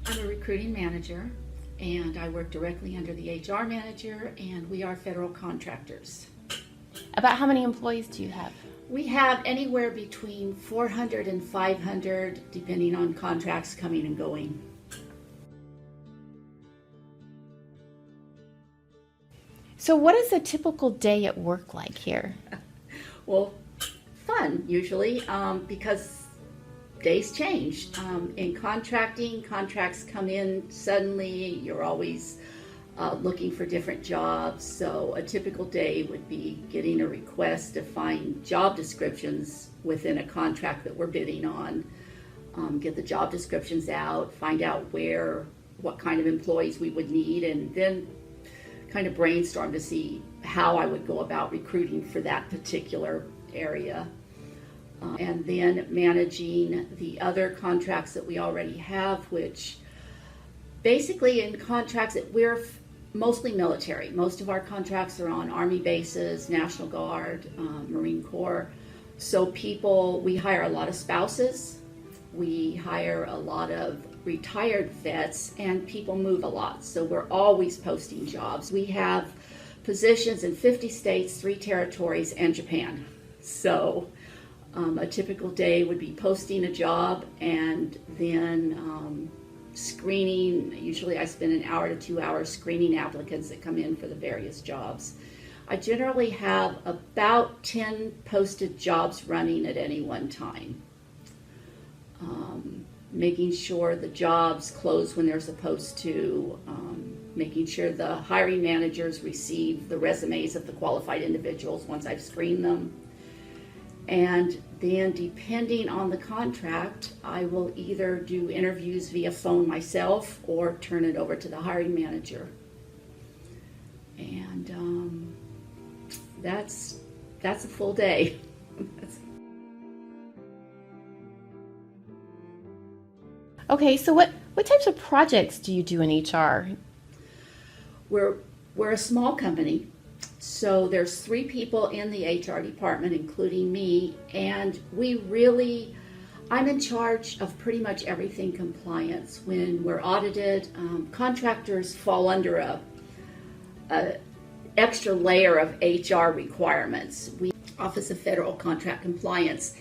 I'm a recruiting manager, and I work directly under the HR manager, and we are federal contractors. About how many employees do you have? We have anywhere between 400 and 500, depending on contracts coming and going. So what is a typical day at work like here? Well, fun usually, because days change. In contracting, contracts come in suddenly. You're always looking for different jobs. So a typical day would be getting a request to find job descriptions within a contract that we're bidding on. Get the job descriptions out, find out what kind of employees we would need, and then kind of brainstorm to see how I would go about recruiting for that particular area. And then managing the other contracts that we already have, which basically in contracts that we're mostly military. Most of our contracts are on Army bases, National Guard, Marine Corps. So we hire a lot of spouses, we hire a lot of retired vets, and people move a lot. So we're always posting jobs. We have positions in 50 states, 3 territories, and Japan. So a typical day would be posting a job and then screening. Usually I spend an hour to 2 hours screening applicants that come in for the various jobs. I generally have about 10 posted jobs running at any one time. Making sure the jobs close when they're supposed to, making sure the hiring managers receive the resumes of the qualified individuals once I've screened them. And then depending on the contract, I will either do interviews via phone myself or turn it over to the hiring manager. And that's a full day. Okay, so what types of projects do you do in HR? We're a small company, so there's 3 people in the HR department, including me, and I'm in charge of pretty much everything compliance. When we're audited, contractors fall under a extra layer of HR requirements. We Office of Federal Contract Compliance,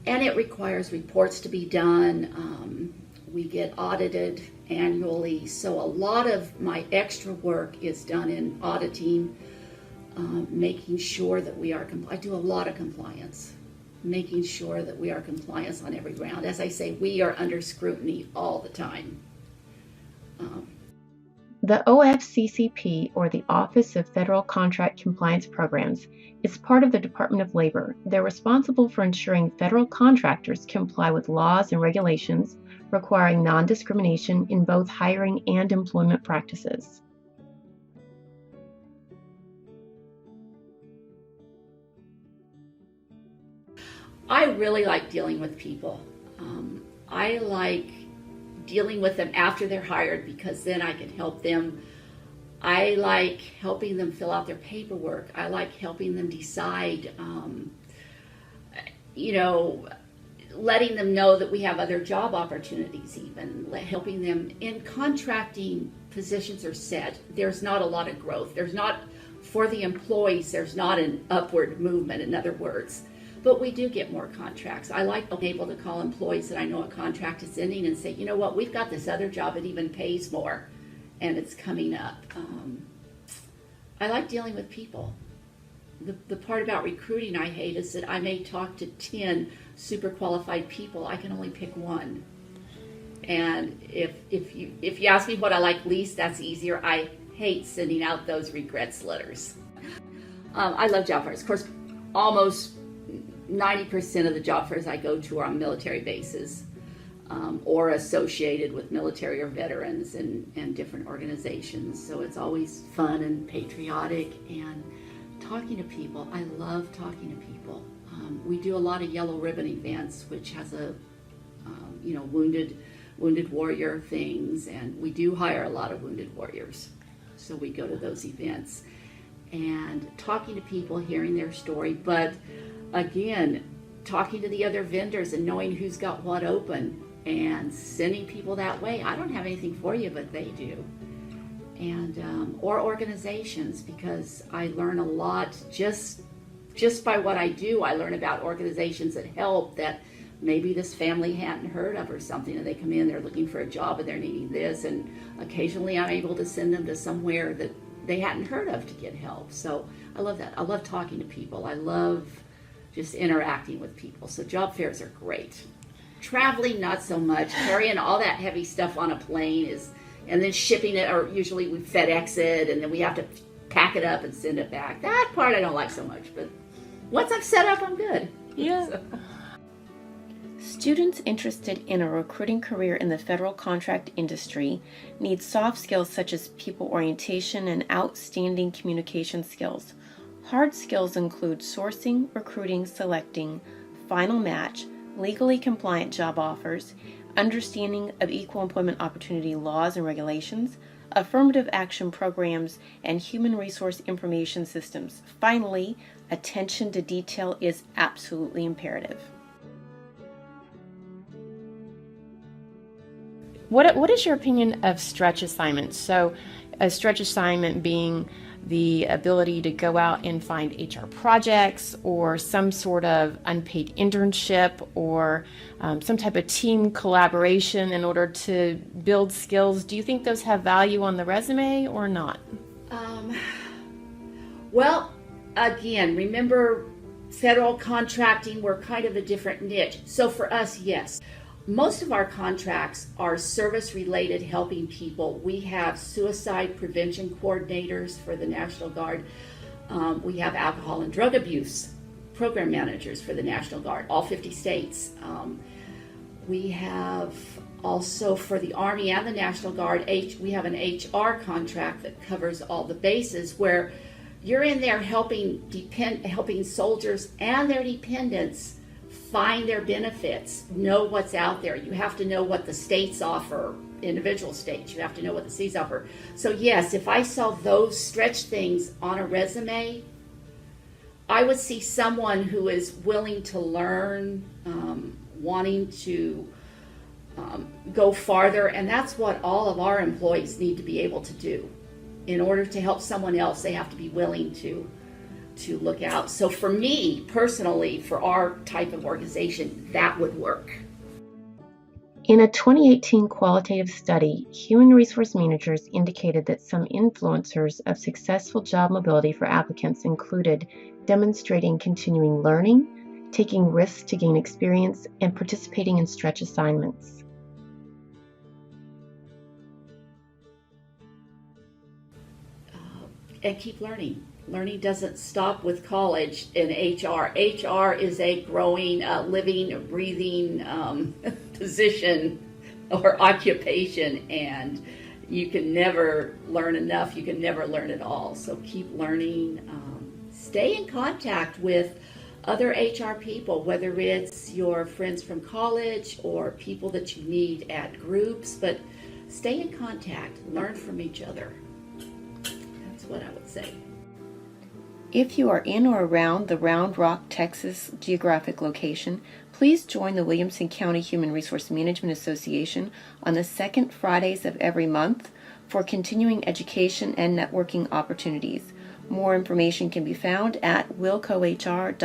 and it requires reports to be done. We get audited annually, so a lot of my extra work is done in auditing, making sure that we are I do a lot of compliance, making sure that we are compliant on every round. As I say, we are under scrutiny all the time. The OFCCP, or the Office of Federal Contract Compliance Programs, is part of the Department of Labor. They're responsible for ensuring federal contractors comply with laws and regulations requiring non-discrimination in both hiring and employment practices. I really like dealing with people. I like dealing with them after they're hired because then I can help them. I like helping them fill out their paperwork. I like helping them decide, letting them know that we have other job opportunities, even helping them in contracting. Positions are set. There's not a lot of growth. For the employees, there's not an upward movement, in other words. But we do get more contracts. I like being able to call employees that I know a contract is ending and say, you know what, we've got this other job that even pays more and it's coming up. I like dealing with people. The part about recruiting I hate is that I may talk to 10 super qualified people. I can only pick one. And if you ask me what I like least, that's easier. I hate sending out those regrets letters. I love job fairs. Of course, almost 90% of the job fairs I go to are on military bases or associated with military or veterans and different organizations. So it's always fun and patriotic and talking to people. I love talking to people. We do a lot of yellow ribbon events, which has wounded warrior things, and we do hire a lot of wounded warriors. So we go to those events and talking to people, hearing their story, but again, talking to the other vendors and knowing who's got what open. and sending people that way. I don't have anything for you, but they do. And or organizations, because I learn a lot just by what I do. I learn about organizations that help, that maybe this family hadn't heard of or something, and they come in, they're looking for a job and they're needing this, and occasionally I'm able to send them to somewhere that they hadn't heard of to get help. So I love that. I love talking to people. I love just interacting with people. So job fairs are great. Traveling, not so much. Carrying all that heavy stuff on a plane and then shipping it, or usually we FedEx it, and then we have to pack it up and send it back. That part I don't like so much, but once I'm set up, I'm good. Yeah. So. Students interested in a recruiting career in the federal contract industry need soft skills such as people orientation and outstanding communication skills. Hard skills include sourcing, recruiting, selecting, final match, legally compliant job offers, understanding of equal employment opportunity laws and regulations, affirmative action programs, and human resource information systems. Finally, attention to detail is absolutely imperative. What is your opinion of stretch assignments? So a stretch assignment being the ability to go out and find HR projects or some sort of unpaid internship or some type of team collaboration in order to build skills. Do you think those have value on the resume or not? Well, again, remember federal contracting, we're kind of a different niche. So for us, yes. Most of our contracts are service-related, helping people. We have suicide prevention coordinators for the National Guard. We have alcohol and drug abuse program managers for the National Guard, all 50 states. We have also for the Army and the National Guard, we have an HR contract that covers all the bases, where you're in there helping soldiers and their dependents find their benefits, know what's out there. You have to know what the states offer, individual states. You have to know what the states offer. So yes, if I saw those stretch things on a resume, I would see someone who is willing to learn, wanting to go farther, and that's what all of our employees need to be able to do. In order to help someone else, they have to be willing to look out. So for me, personally, for our type of organization, that would work. In a 2018 qualitative study, human resource managers indicated that some influencers of successful job mobility for applicants included demonstrating continuing learning, taking risks to gain experience, and participating in stretch assignments. And keep learning. Learning doesn't stop with college in HR. HR is a growing, living, breathing position or occupation, and you can never learn enough. You can never learn it all. So keep learning. Stay in contact with other HR people, whether it's your friends from college or people that you meet at groups, but stay in contact. Learn from each other. That's what I would say. If you are in or around the Round Rock, Texas geographic location, please join the Williamson County Human Resource Management Association on the second Fridays of every month for continuing education and networking opportunities. More information can be found at wilcohr.org.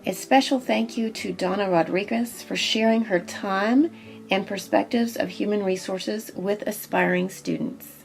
A special thank you to Donna Rodriguez for sharing her time and perspectives of human resources with aspiring students.